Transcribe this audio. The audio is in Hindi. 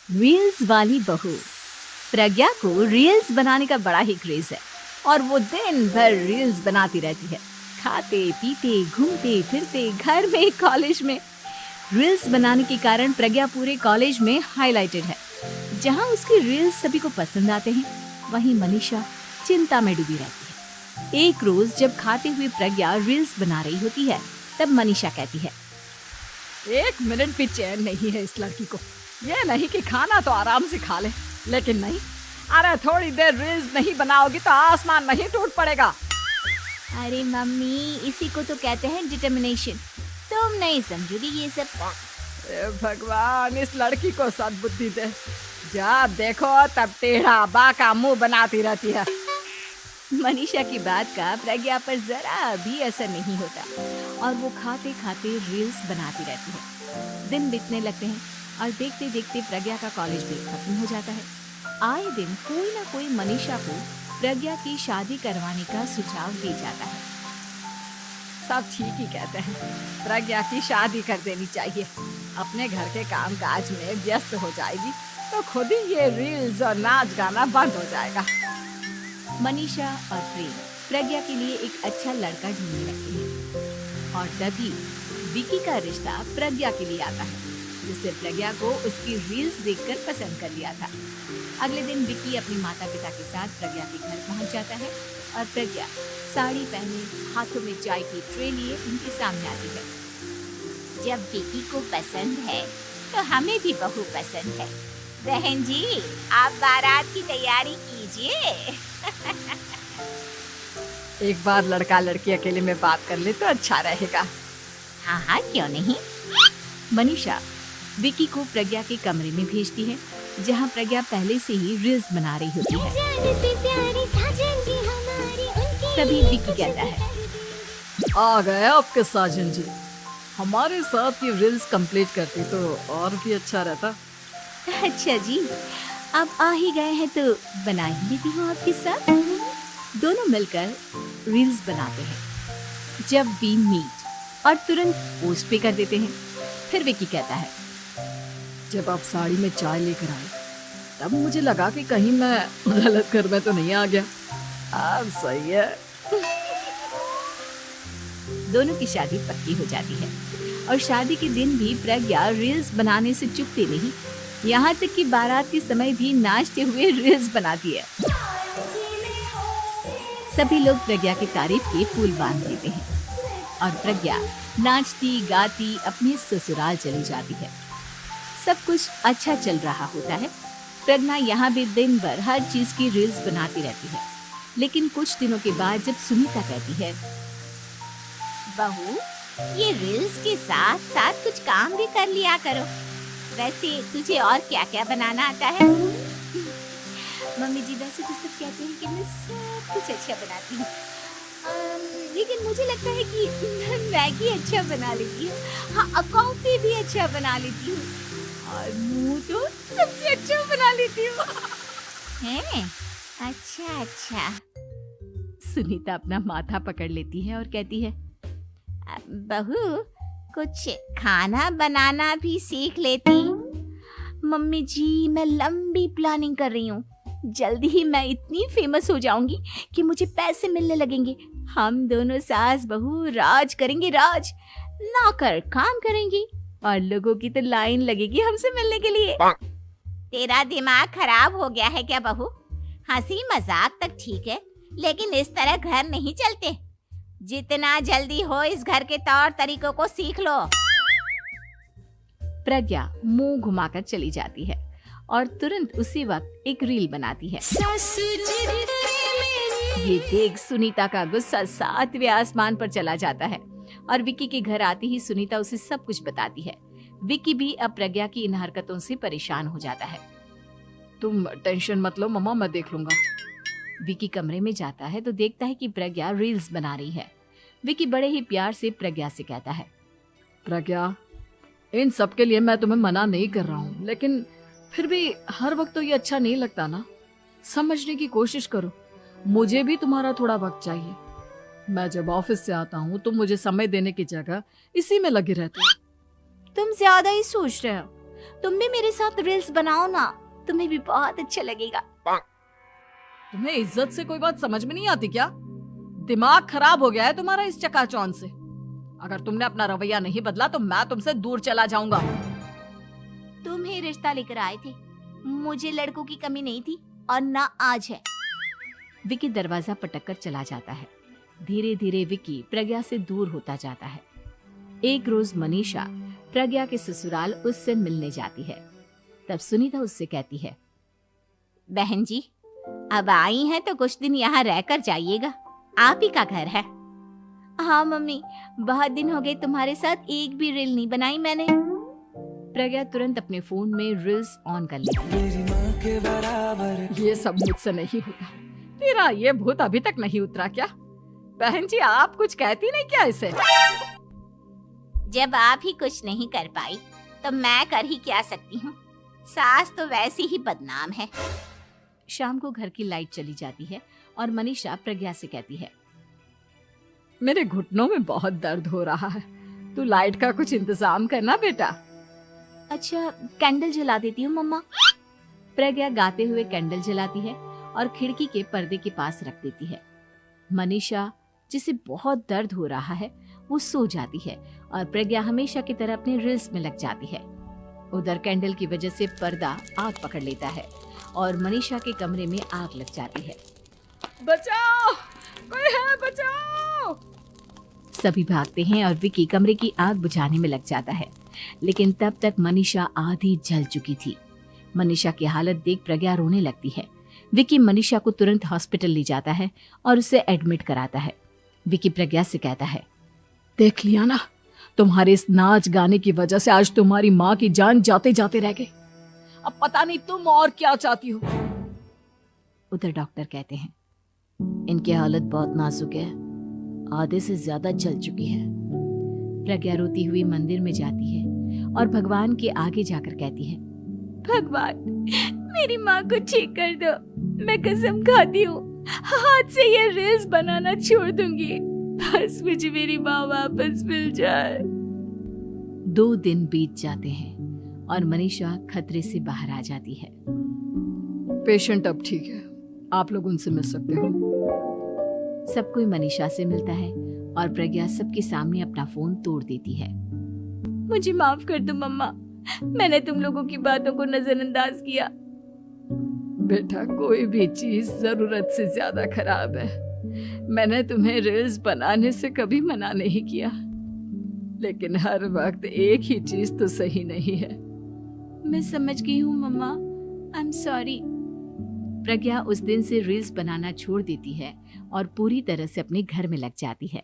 रील्स वाली बहू। प्रज्ञा को रील्स बनाने का बड़ा ही क्रेज है और वो दिन भर रील्स बनाती रहती है। खाते पीते घूमते फिरते घर में कॉलेज में रील्स बनाने के कारण प्रज्ञा पूरे कॉलेज में हाईलाइटेड है। जहां उसकी रील्स सभी को पसंद आते हैं, वहीं मनीषा चिंता में डूबी रहती है। एक रोज जब खाते हुए प्रज्ञा रील्स बना रही होती है, तब मनीषा कहती है, एक मिनट भी चैन नहीं है इस लड़की को। ये नहीं कि खाना तो आराम से खा ले, लेकिन नहीं, अरे थोड़ी देर रील्स नहीं बनाओगी तो आसमान नहीं टूट पड़ेगा। अरे मम्मी, इसी को तो कहते हैं डिटर्मिनेशन। तुम नहीं समझोगी ये सब। ए भगवान, इस लड़की को सद्बुद्धि दे। जब देखो तब टेढ़ा बाका मुंह बनाती रहती है। मनीषा की बात का प्रज्ञा पर जरा भी असर नहीं होता और वो खाते खाते रील्स बनाती रहती है। दिन बीतने लगते हैं और देखते देखते प्रज्ञा का कॉलेज भी खत्म हो जाता है। आए दिन कोई ना कोई मनीषा को प्रज्ञा की शादी करवाने का सुझाव दे जाता है। सब ठीक ही कहते हैं, प्रज्ञा की शादी कर देनी चाहिए। अपने घर के कामकाज में व्यस्त हो जाएगी तो खुद ही ये रील्स और नाच गाना बंद हो जाएगा। मनीषा और प्रेम प्रज्ञा के लिए एक अच्छा लड़का ढूंढने लगते हैं और तभी विकी का रिश्ता प्रज्ञा के लिए आता है, जिससे प्रज्ञा को उसकी रील्स देखकर पसंद कर लिया था। अगले दिन विकी अपने माता पिता के साथ प्रज्ञा के घर पहुंच जाता है और प्रज्ञा साड़ी पहने हाथों में चाय की ट्रे लिए उनके सामने आती है। जब विकी को पसंद है तो हमें भी बहू पसंद है। बहन जी, आप बारात की तैयारी कीजिए। एक बार लड़का लड़की अकेले में बात कर ले तो अच्छा रहेगा। हाँ हाँ, क्यों नहीं। मनीषा विकी को प्रज्ञा के कमरे में भेजती है, जहां प्रज्ञा पहले से ही रील्स बना रही होती है। तभी विकी कहता है, आ गए आपके साजन जी। हमारे साथ ये रील्स कंप्लीट करती तो और भी अच्छा रहता। अच्छा जी, अब आ ही गए हैं तो बना ही लेती हूँ आपके साथ। दोनों मिलकर रील्स बनाते हैं। जब वी मीट और तुरंत पोस्ट भी कर देते हैं। फिर विकी कहता है, जब आप साड़ी में चाय लेकर आए तब मुझे लगा कि कहीं मैं गलत घर में तो नहीं आ गया। अब सही है। दोनों की शादी पक्की हो जाती है और शादी के दिन भी प्रज्ञा रील्स बनाने से चूकती नहीं। यहाँ तक कि बारात के समय भी नाचते हुए रील्स बनाती है। सभी लोग प्रज्ञा की तारीफ के फूल बांध देते हैं और प्रज्ञा नाचती गाती अपने ससुराल चली जाती है। सब कुछ अच्छा चल रहा होता है। प्रज्ञा यहाँ भी दिन भर हर चीज की रील्स बनाती रहती है। लेकिन कुछ दिनों के बाद जब सुनीता कहती है, बहू, ये रील्स के साथ साथ कुछ काम भी कर लिया करो। वैसे तुझे और क्या क्या बनाना आता है? मम्मी जी, वैसे तो सब कहते हैं कि मैं सब कुछ अच्छा बनाती हूँ, लेकिन मुझे लगता है कि मैं मैगी अच्छा बना लेती हूँ। हाँ, कॉफी भी अच्छा बना लेती हूँ और मुंह तो सबसे अच्छा बना लेती हूँ। हैं? अच्छा अच्छा। सुनीता अपना माथा पकड़ लेती है और कहती है, बहू, कुछ खाना बनाना भी सीख लेती। मम्मी जी, मैं लंबी प्लानिंग कर रही हूँ। जल्दी ही मैं इतनी फेमस हो जाऊंगी कि मुझे पैसे मिलने लगेंगे। हम दोनों सास बहू राज करेंगे, राज। नौकर काम करेंगी और लोगों की तो लाइन लगेगी हमसे मिलने के लिए। तेरा दिमाग खराब हो गया है क्या बहू? हंसी मजाक तक ठीक है, लेकिन इस तरह घर नहीं चलते। जितना जल्दी हो इस घर के तौर तरीकों को सीख लो। प्रज्ञा मुंह घुमाकर चली जाती है और तुरंत उसी वक्त एक रील बनाती है। ये देख सुनीता का गुस्सा 7वें आसमान पर चला जाता है और विकी के घर आते ही सुनीता उसे सब कुछ बताती है। विकी भी अब प्रज्ञा की इन हरकतों से परेशान हो जाता है। तुम टेंशन मत लो मम्मा, मैं देख लूंगा। विकी कमरे में जाता है तो देखता है कि प्रज्ञा रील्स बना रही है। विकी बड़े ही प्यार से प्रज्ञा से कहता है, प्रज्ञा, इन सब के लिए मैं तुम्हें मना नहीं कर रहा हूँ, लेकिन फिर भी हर वक्त तो ये अच्छा नहीं लगता ना। समझने की कोशिश करो, मुझे भी तुम्हारा थोड़ा वक्त चाहिए। मैं जब ऑफिस से आता हूँ तो मुझे समय देने की जगह इसी में लगे रहते हो। तुम ज्यादा ही सोच रहे हो। तुम भी मेरे साथ रील्स बनाओ ना, तुम्हें भी बहुत अच्छा लगेगा। तुम्हें इज्जत से कोई बात समझ में नहीं आती क्या? दिमाग खराब हो गया है तुम्हारा इस चकाचौंध से। अगर तुमने अपना रवैया नहीं बदला तो मैं तुमसे दूर चला जाऊंगा। तुम ही रिश्ता लेकर आए थे, मुझे लड़कों की कमी नहीं थी और ना आज है। विकी दरवाजा पटककर चला जाता है। धीरे धीरे विकी प्रज्ञा से दूर होता जाता है। एक रोज मनीषा प्रज्ञा के ससुराल उससे मिलने जाती है। तब सुनीता उससे कहती है, बहन जी, अब आई हैं तो कुछ दिन यहाँ रहकर जाइएगा, आप ही का घर है। हाँ मम्मी, बहुत दिन हो गए तुम्हारे साथ एक भी रील नहीं बनाई मैंने। प्रज्ञा तुरंत अपने फोन में रील्स ऑन कर लेती है। ये सब मुझसे नहीं होता। तेरा ये भूत अभी तक नहीं उतरा क्या? बहन जी, आप कुछ कहती नहीं क्या इसे? जब आप ही कुछ नहीं कर पाई तो मैं कर ही क्या सकती हूँ। सास तो वैसी ही बदनाम है। शाम को घर की लाइट चली जाती है और मनीषा प्रज्ञा से कहती है, मेरे घुटनों में बहुत दर्द हो रहा है, तू लाइट का कुछ इंतजाम करना बेटा। अच्छा, कैंडल जला देती हूँ मम्मा। प्रज्ञा गाते हुए कैंडल जलाती है और खिड़की के पर्दे के पास रख देती है। मनीषा, जिसे बहुत दर्द हो रहा है, वो सो जाती है और प्रज्ञा हमेशा की तरह अपने रील्स में लग जाती है। उधर कैंडल की वजह से पर्दा आग पकड़ लेता है और मनीषा के कमरे में आग लग जाती है। बचाओ, कोई है, बचाओ। सभी भागते हैं और विकी कमरे की आग बुझाने में लग जाता है, लेकिन तब तक मनीषा आधी जल चुकी थी। मनीषा की हालत देख प्रज्ञा रोने लगती है। विकी मनीषा को तुरंत हॉस्पिटल ले जाता है और उसे एडमिट कराता है। विकी प्रज्ञा से कहता है, देख लिया ना, तुम्हारे इस नाच गाने की वजह से आज तुम्हारी माँ की जान जाते जाते रह गई। अब पता नहीं तुम और क्या चाहती हो। उधर डॉक्टर कहते हैं, इनकी हालत बहुत नाजुक है, आधे से ज्यादा जल चुकी है। प्रज्ञा रोती हुई मंदिर में जाती है और भगवान के आगे जाकर कहती है, भगवान, मेरी माँ को ठीक कर दो। मैं कसम खाती हूँ, हाथ से ये रील्स बनाना छोड़ दूंगी। बस मुझे मेरी माँ वापस मिल जाए। 2 दिन बीत जाते हैं और मनीषा खतरे से बाहर आ जाती है। पेशेंट अब ठीक है, आप लोग उनसे मिल सकते हो। सब कोई मनीषा से मिलता है और प्रज्ञा सबके सामने अपना फोन तोड़ देती है। मुझे माफ कर दो मम्मा, मैंने तुम लोगों की बातों को नजरअंदाज किया। बेटा, कोई भी चीज जरूरत से ज्यादा खराब है। मैंने तुम्हें रील्स बनाने से कभी मना नहीं किया, लेकिन हर वक्त एक ही चीज तो सही नहीं है। मैं समझ गई हूँ मम्मा, आई एम सॉरी। प्रज्ञा उस दिन से रील्स बनाना छोड़ देती है और पूरी तरह से अपने घर में लग जाती है।